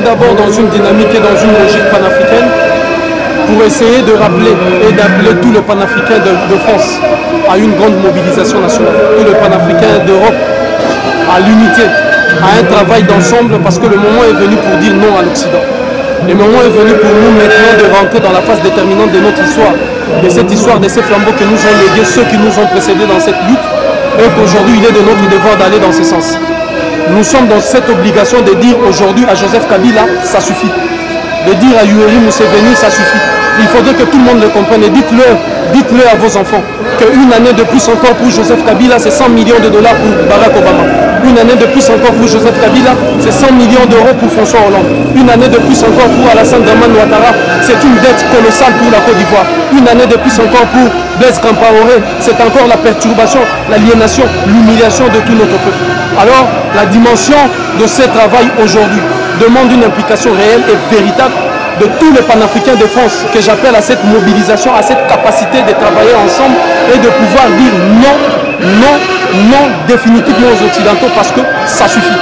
D'abord dans une dynamique et dans une logique panafricaine pour essayer de rappeler et d'appeler tous les panafricains de France à une grande mobilisation nationale, tous les panafricains d'Europe à l'unité, à un travail d'ensemble parce que le moment est venu pour dire non à l'Occident. Le moment est venu pour nous maintenant de rentrer dans la phase déterminante de notre histoire, de cette histoire, de ces flambeaux que nous ont légués ceux qui nous ont précédés dans cette lutte et qu'aujourd'hui il est de notre devoir d'aller dans ce sens. Nous sommes dans cette obligation de dire aujourd'hui à Joseph Kabila, ça suffit. De dire à Yoweri Museveni, ça suffit. Il faudrait que tout le monde le comprenne et dites-le à vos enfants qu'une année de plus encore pour Joseph Kabila, c'est 100 millions de dollars pour Barack Obama. Une année de plus encore pour Joseph Kabila, c'est 100 millions d'euros pour François Hollande. Une année de plus encore pour Alassane Dramane Ouattara, c'est une dette colossale pour la Côte d'Ivoire. Une année de plus encore pour Blaise Compaoré, c'est encore la perturbation, l'aliénation, l'humiliation de tout notre peuple. Alors, la dimension de ce travail aujourd'hui demande une implication réelle et véritable de tous les panafricains de France que j'appelle à cette mobilisation, à cette capacité de travailler ensemble et de pouvoir dire non, non, non définitivement aux Occidentaux parce que ça suffit.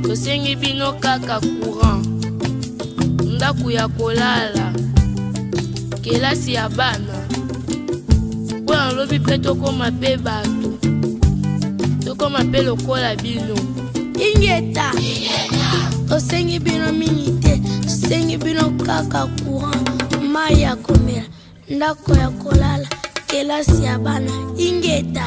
tosengi bino kaka courant, ndaku ya kolala, kelasi ya bana, po na lobi pe tokoma pe bato, tokoma pe lokola bino. Ingeta tosengi bino mingi te, tosengi bino kaka courant, mai ya komela, ndako ya kolala, kelasi ya bana. Ingeta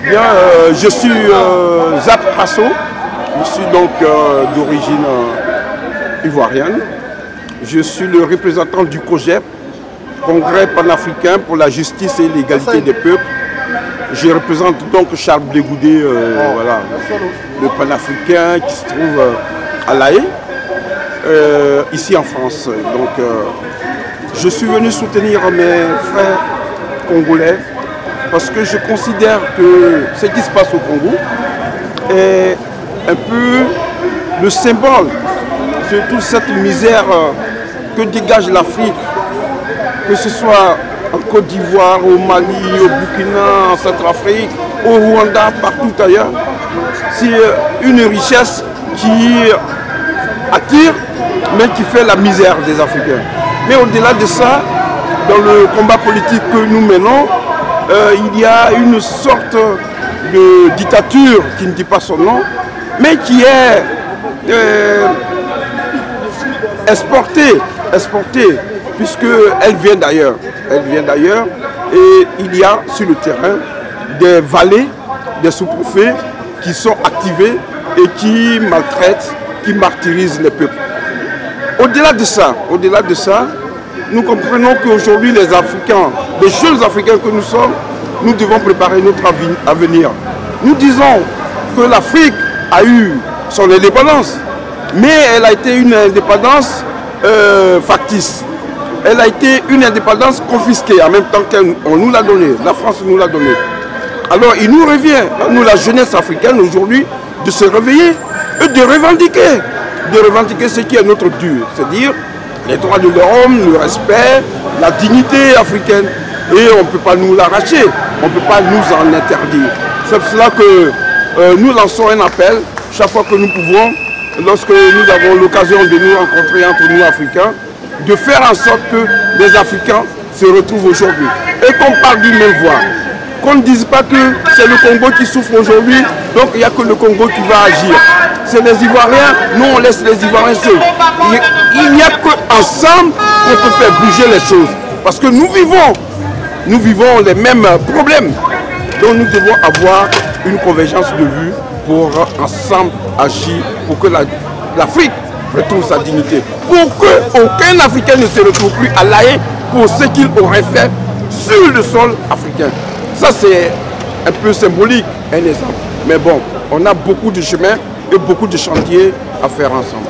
Bien, je suis Zap Prasso, je suis donc d'origine ivoirienne. Je suis le représentant du COJEP, Congrès panafricain pour la justice et l'égalité des peuples. Je représente donc Charles Blé Goudé, voilà, le panafricain qui se trouve à La Haye, ici en France. Donc, je suis venu soutenir mes frères congolais parce que je considère que ce qui se passe au Congo est un peu le symbole de toute cette misère que dégage l'Afrique, que ce soit en Côte d'Ivoire, au Mali, au Burkina, en Centrafrique, au Rwanda, partout ailleurs. C'est une richesse qui attire, mais qui fait la misère des Africains. Mais au-delà de ça, dans le combat politique que nous menons, il y a une sorte de dictature qui ne dit pas son nom, mais qui est exportée, puisqu'elle vient d'ailleurs. Elle vient d'ailleurs et il y a sur le terrain des valets, des sous-préfets qui sont activés et qui maltraitent, qui martyrisent les peuples. Au-delà de ça, nous comprenons qu'aujourd'hui les Africains, les jeunes Africains que nous sommes, nous devons préparer notre avenir. Nous disons que l'Afrique a eu son indépendance, mais elle a été une indépendance factice. Elle a été une indépendance confisquée en même temps qu'on nous l'a donnée. La France nous l'a donnée. Alors il nous revient, à nous la jeunesse africaine aujourd'hui, de se réveiller et de revendiquer ce qui est notre dû, c'est-à-dire les droits de l'homme, le respect, la dignité africaine. Et on ne peut pas nous l'arracher, on ne peut pas nous en interdire. C'est pour cela que nous lançons un appel chaque fois que nous pouvons, lorsque nous avons l'occasion de nous rencontrer entre nous Africains, de faire en sorte que les Africains se retrouvent aujourd'hui. Et qu'on parle d'une même voix. Qu'on ne dise pas que c'est le Congo qui souffre aujourd'hui, donc il n'y a que le Congo qui va agir. C'est les Ivoiriens, nous on laisse les Ivoiriens seuls. Il n'y a qu'ensemble qu'on peut faire bouger les choses. Parce que nous vivons les mêmes problèmes. Donc nous devons avoir une convergence de vues pour ensemble agir, pour que l'Afrique retrouve sa dignité. Pour qu'aucun Africain ne se retrouve plus à La Haye pour ce qu'il aurait fait sur le sol africain. Ça c'est un peu symbolique, un exemple. Mais bon, on a beaucoup de chemins et beaucoup de chantiers à faire ensemble.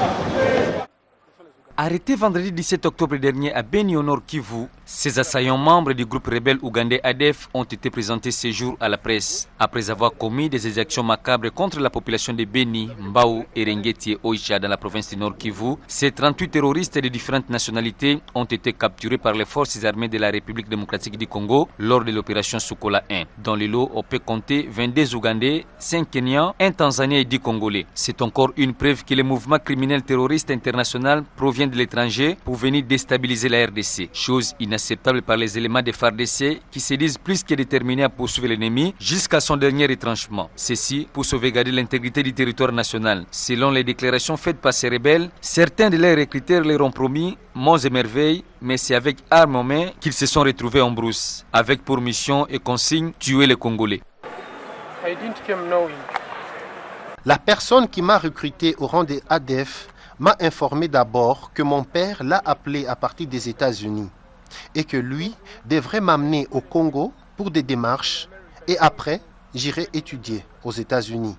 Arrêté vendredi 17 octobre dernier à Beni au Nord Kivu, ces assaillants membres du groupe rebelle ougandais ADF ont été présentés ce jour à la presse. Après avoir commis des exactions macabres contre la population de Beni, Mbao, Erengeti et Oicha dans la province du Nord Kivu, ces 38 terroristes de différentes nationalités ont été capturés par les forces armées de la République démocratique du Congo lors de l'opération Sokola 1. Dans le lot, on peut compter 22 Ougandais, 5 Kenyans, 1 Tanzanien et 10 Congolais. C'est encore une preuve que le mouvement criminel terroriste international provient de l'étranger pour venir déstabiliser la RDC. Chose inacceptable par les éléments des FARDC qui se disent plus que déterminés à poursuivre l'ennemi jusqu'à son dernier retranchement. Ceci pour sauvegarder l'intégrité du territoire national. Selon les déclarations faites par ces rebelles, certains de leurs recruteurs leur ont promis monts et merveilles, mais c'est avec armes en main qu'ils se sont retrouvés en brousse, avec pour mission et consigne tuer les Congolais. La personne qui m'a recruté au rang des ADF m'a informé d'abord que mon père l'a appelé à partir des États-Unis et que lui devrait m'amener au Congo pour des démarches et après j'irai étudier aux États-Unis.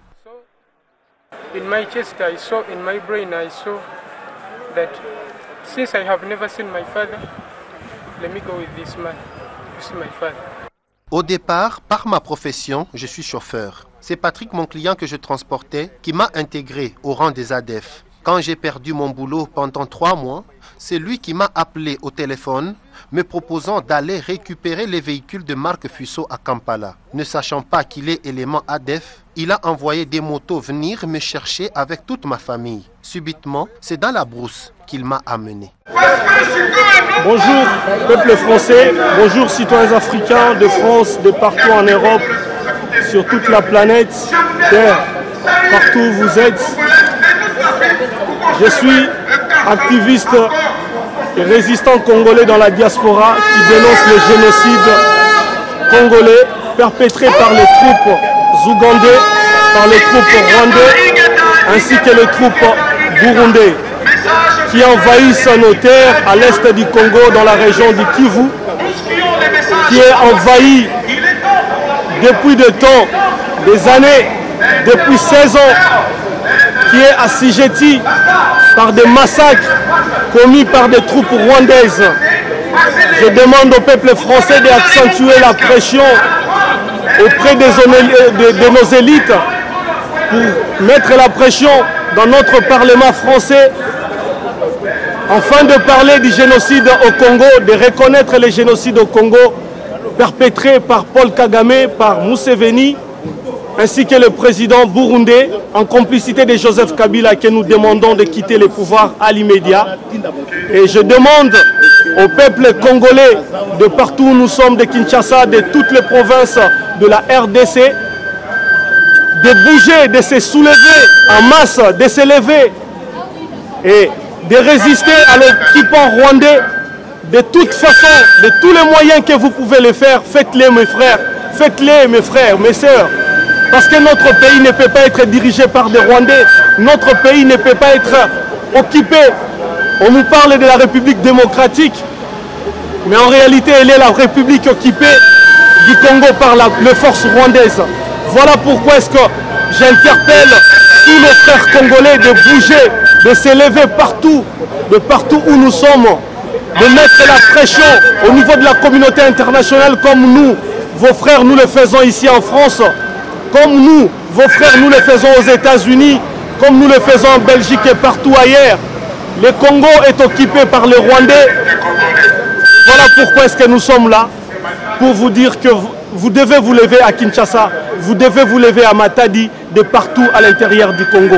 In my chest, I saw, in my brain, I saw that since I have never seen my father, let me go with this man to see my father. Au départ, par ma profession, je suis chauffeur. C'est Patrick, mon client que je transportais, qui m'a intégré au rang des ADF. Quand j'ai perdu mon boulot pendant 3 mois, c'est lui qui m'a appelé au téléphone, me proposant d'aller récupérer les véhicules de Marc Fusso à Kampala. Ne sachant pas qu'il est élément ADEF, il a envoyé des motos venir me chercher avec toute ma famille. Subitement, c'est dans la brousse qu'il m'a amené. Bonjour peuple français, bonjour citoyens africains de France, de partout en Europe, sur toute la planète, Terre, partout où vous êtes. Je suis activiste et résistant congolais dans la diaspora qui dénonce le génocide congolais perpétré par les troupes ougandais, par les troupes rwandais ainsi que les troupes burundais qui envahissent nos terres à l'est du Congo dans la région du Kivu, qui est envahi depuis des temps, des années, depuis 16 ans, qui est assujetti par des massacres commis par des troupes rwandaises. Je demande au peuple français d'accentuer la pression auprès de nos élites pour mettre la pression dans notre Parlement français afin de parler du génocide au Congo, de reconnaître les génocides au Congo perpétrés par Paul Kagame, par Museveni, ainsi que le président burundais, en complicité de Joseph Kabila, que nous demandons de quitter le pouvoir à l'immédiat. Et je demande au peuple congolais, de partout où nous sommes, de Kinshasa, de toutes les provinces de la RDC, de bouger, de se soulever en masse, de se lever et de résister à l'occupant rwandais de toute façon, de tous les moyens que vous pouvez le faire. Faites-les mes frères, faites-les mes frères, mes sœurs. Parce que notre pays ne peut pas être dirigé par des Rwandais. Notre pays ne peut pas être occupé. On nous parle de la République démocratique. Mais en réalité, elle est la République occupée du Congo par les forces rwandaises. Voilà pourquoi est-ce que j'interpelle tous nos frères congolais de bouger, de s'élever partout, de partout où nous sommes, de mettre la pression au niveau de la communauté internationale comme nous, vos frères, nous le faisons ici en France. Comme nous, vos frères, nous le faisons aux États-Unis, comme nous le faisons en Belgique et partout ailleurs. Le Congo est occupé par les Rwandais. Voilà pourquoi est-ce que nous sommes là, pour vous dire que vous devez vous lever à Kinshasa, vous devez vous lever à Matadi, de partout à l'intérieur du Congo.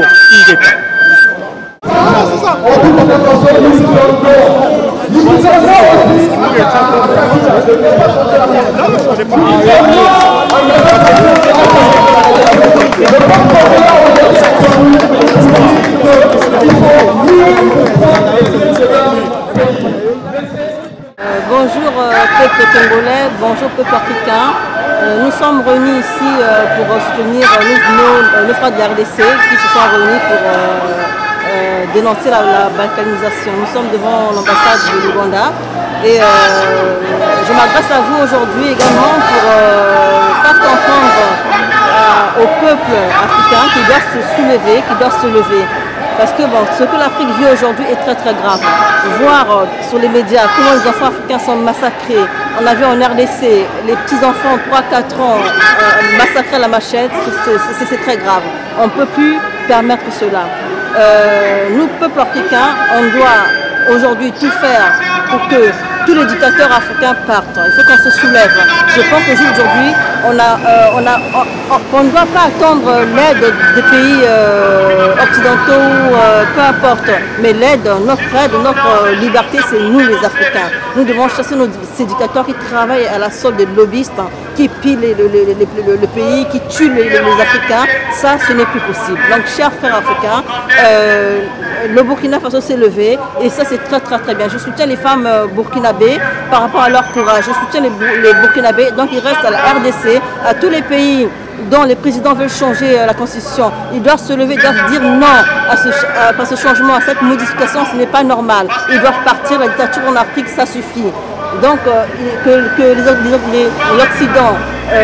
Bonjour peuple congolais, bonjour peuple africain. Nous sommes réunis ici pour soutenir nos frères de la RDC qui se sont réunis pour dénoncer la balkanisation. Nous sommes devant l'ambassade de l'Ouganda et je m'adresse à vous aujourd'hui également pour faire comprendre au peuple africain qui doit se soulever, qui doit se lever. Parce que bon, ce que l'Afrique vit aujourd'hui est très très grave. Voir sur les médias comment les enfants africains sont massacrés. On a vu en RDC les petits-enfants 3-4 ans massacrés à la machette, c'est très grave. On ne peut plus permettre cela. Nous, peuple africain, on doit aujourd'hui tout faire pour que tous les dictateurs africains partent. Il faut qu'on se soulève. Je pense qu'aujourd'hui, on ne doit pas attendre l'aide des pays occidentaux, peu importe. Mais l'aide, notre aide, notre liberté, c'est nous les Africains. Nous devons chasser ces dictateurs qui travaillent à la solde des lobbyistes, qui pillent le pays, qui tuent les Africains. Ça, ce n'est plus possible. Donc, chers frères africains, le Burkina Faso s'est levé et ça, c'est très très très bien. Je soutiens les femmes burkinabées par rapport à leur courage. Je soutiens les burkinabés. Donc, il reste à la RDC, à tous les pays dont les présidents veulent changer la constitution. Ils doivent se lever, ils doivent dire non à ce changement, à cette modification. Ce n'est pas normal. Ils doivent partir. La dictature en Afrique, ça suffit. Donc, que l'Occident,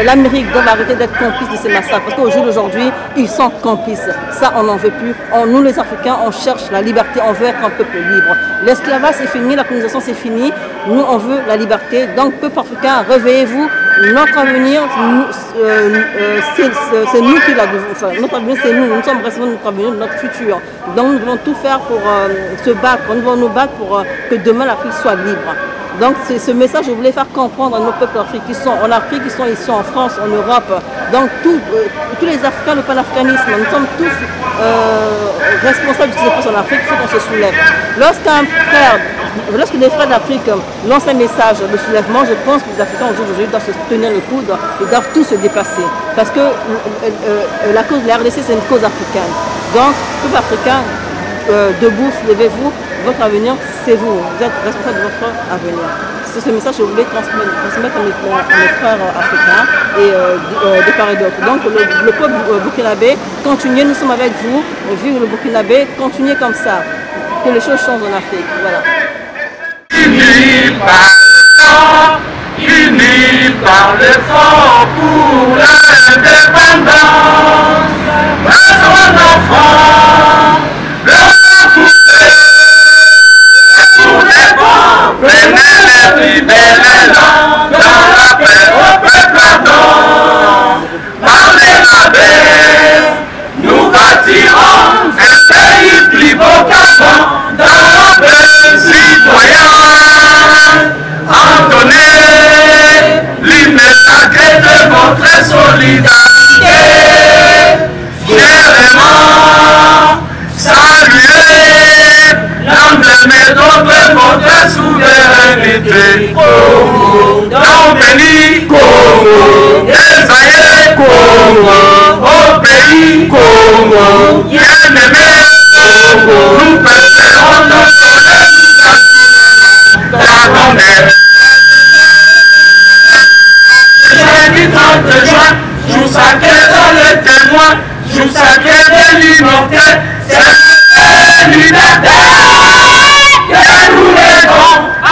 l'Amérique doivent arrêter d'être complices de ces massacres. Parce qu'au jour d'aujourd'hui, ils sont complices. Ça, on n'en veut plus. Nous, les Africains, on cherche la liberté. On veut être un peuple libre. L'esclavage, c'est fini. La colonisation, c'est fini. Nous, on veut la liberté. Donc, peuple africain, réveillez-vous. notre avenir, c'est nous qui l'avons. Enfin, notre avenir, c'est nous. Nous sommes responsables de notre avenir, de notre futur. Donc nous devons tout faire pour se battre. Nous devons nous battre pour que demain l'Afrique soit libre. Donc c'est ce message que je voulais faire comprendre à nos peuples africains qui sont en Afrique, qui sont ici en France, en Europe. Donc tous les Africains, le panafricanisme, nous sommes tous responsables de ce qui se passe en Afrique, il faut qu'on se soulève. Lorsque des frères d'Afrique lancent un message de soulèvement, je pense que les Africains aujourd'hui doivent se tenir le coude et doivent tous se déplacer. Parce que la cause de la RDC, c'est une cause africaine. Donc, peuple africain, debout, levez-vous, votre avenir, c'est vous. Vous êtes responsable de votre avenir. C'est ce message que je voulais transmettre à mes frères africains et de part et d'autre. Donc le peuple burkinabé, continuez, nous sommes avec vous. Vive le Burkinabé, continuez comme ça. Que les choses changent en Afrique. Voilà. Unis par l'effort pour l'indépendance. Besoin d'enfants, de couper. Tous les bons, prenez les libérés-là, dans la paix au peuple ardent. Dans les labés, nous bâtirons un pays plus beau qu'avant, dans la paix citoyenne. Entonnez l'hymne sacré de votre solidarité, fièrement saluez l'emblème de votre souveraineté. Congo, dans béni, Congo, Esaïe, Congo, au pays, Congo, bien-aimé, Congo, nous fêterons notre soleil, la monnaie. Jeudi 30 juin, jour sacré dans le témoin, jour sacré de l'immortel, c'est la liberté que nous levons à